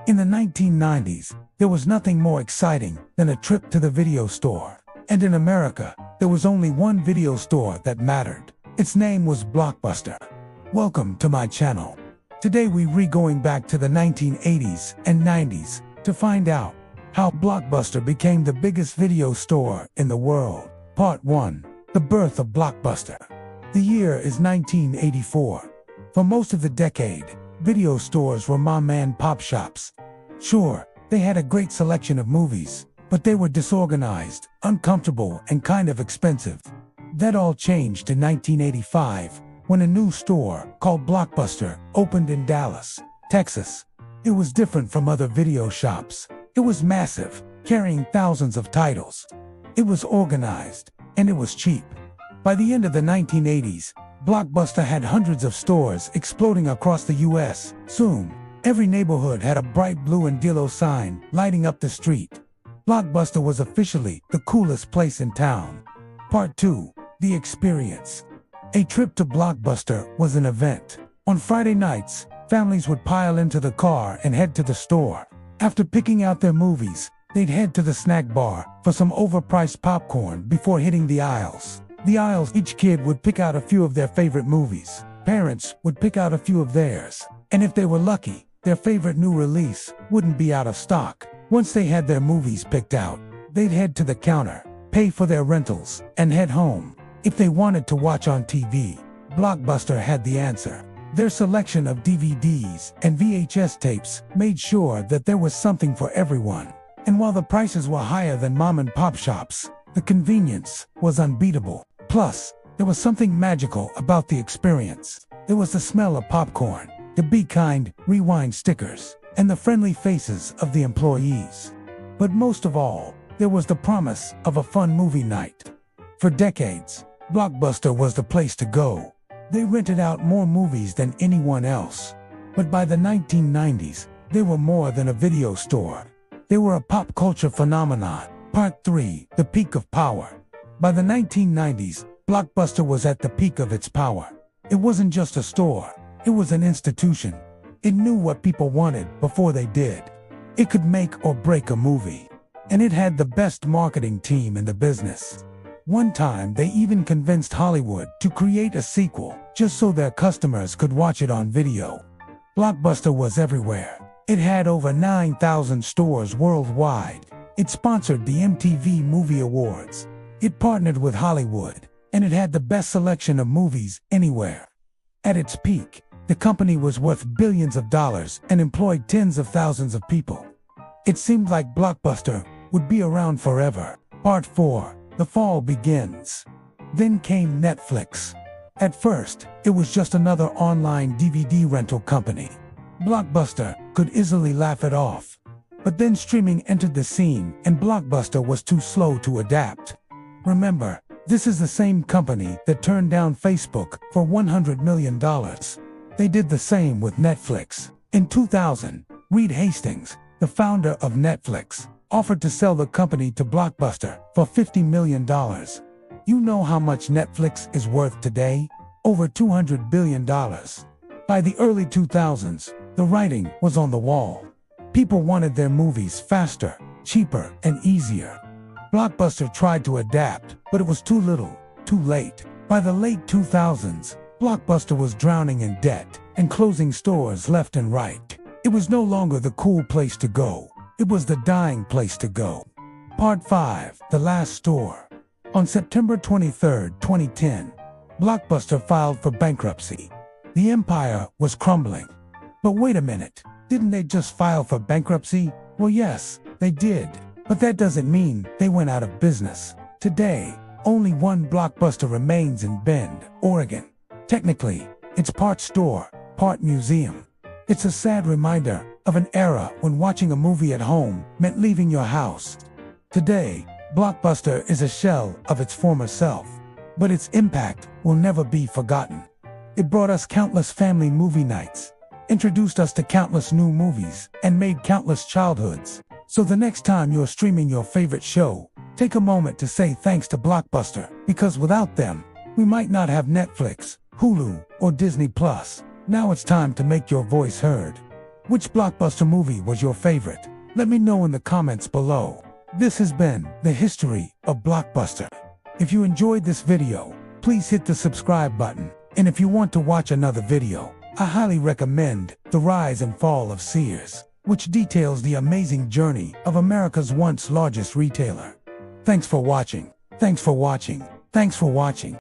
In the 1990s, there was nothing more exciting than a trip to the video store. And in America, there was only one video store that mattered. Its name was Blockbuster. Welcome to my channel. Today we're going back to the 1980s and 90s to find out how Blockbuster became the biggest video store in the world. Part 1. The birth of Blockbuster. The year is 1984. For most of the decade, video stores were mom-and-pop shops. Sure, they had a great selection of movies, but they were disorganized, uncomfortable, and kind of expensive. That all changed in 1985 when a new store called Blockbuster opened in Dallas, Texas. It was different from other video shops. It was massive, carrying thousands of titles. It was organized, and it was cheap. By the end of the 1980s, Blockbuster had hundreds of stores exploding across the U.S. Soon, every neighborhood had a bright blue and yellow sign lighting up the street. Blockbuster was officially the coolest place in town. Part 2. The experience. A trip to Blockbuster was an event. On Friday nights, families would pile into the car and head to the store. After picking out their movies, they'd head to the snack bar for some overpriced popcorn before hitting the aisles. Each kid would pick out a few of their favorite movies. Parents would pick out a few of theirs. And if they were lucky, their favorite new release wouldn't be out of stock. Once they had their movies picked out, they'd head to the counter, pay for their rentals, and head home. If they wanted to watch on TV, Blockbuster had the answer. Their selection of DVDs and VHS tapes made sure that there was something for everyone. And while the prices were higher than mom-and-pop shops, the convenience was unbeatable. Plus, there was something magical about the experience. There was the smell of popcorn, the Be Kind rewind stickers, and the friendly faces of the employees. But most of all, there was the promise of a fun movie night. For decades, Blockbuster was the place to go. They rented out more movies than anyone else. But by the 1990s, they were more than a video store. They were a pop culture phenomenon. Part 3. The peak of power. By the 1990s, Blockbuster was at the peak of its power. It wasn't just a store, it was an institution. It knew what people wanted before they did. It could make or break a movie. And it had the best marketing team in the business. One time, they even convinced Hollywood to create a sequel just so their customers could watch it on video. Blockbuster was everywhere. It had over 9,000 stores worldwide. It sponsored the MTV Movie Awards. It partnered with Hollywood, and it had the best selection of movies anywhere. At its peak, the company was worth billions of dollars and employed tens of thousands of people. It seemed like Blockbuster would be around forever. Part 4. The fall begins. Then came Netflix. At first, it was just another online DVD rental company. Blockbuster could easily laugh it off. But then streaming entered the scene, and Blockbuster was too slow to adapt. Remember, this is the same company that turned down Facebook for $100 million. They did the same with Netflix. In 2000, Reed Hastings, the founder of Netflix, offered to sell the company to Blockbuster for $50 million. You know how much Netflix is worth today? Over $200 billion. By the early 2000s, the writing was on the wall. People wanted their movies faster, cheaper, and easier. Blockbuster tried to adapt, but it was too little, too late. By the late 2000s, Blockbuster was drowning in debt and closing stores left and right. It was no longer the cool place to go. It was the dying place to go. Part 5. The Last Store. On September 23, 2010, Blockbuster filed for bankruptcy. The empire was crumbling. But wait a minute, didn't they just file for bankruptcy? Well, yes, they did. But that doesn't mean they went out of business. Today, only one Blockbuster remains in Bend, Oregon. Technically, it's part store, part museum. It's a sad reminder of an era when watching a movie at home meant leaving your house. Today, Blockbuster is a shell of its former self, but its impact will never be forgotten. It brought us countless family movie nights, introduced us to countless new movies, and made countless childhoods. So the next time you're streaming your favorite show, take a moment to say thanks to Blockbuster, because without them, we might not have Netflix, Hulu, or Disney Plus. Now it's time to make your voice heard. Which Blockbuster movie was your favorite? Let me know in the comments below. This has been the history of Blockbuster. If you enjoyed this video, please hit the subscribe button. And if you want to watch another video, I highly recommend The Rise and Fall of Sears, which details the amazing journey of America's once largest retailer. Thanks for watching. Thanks for watching. Thanks for watching.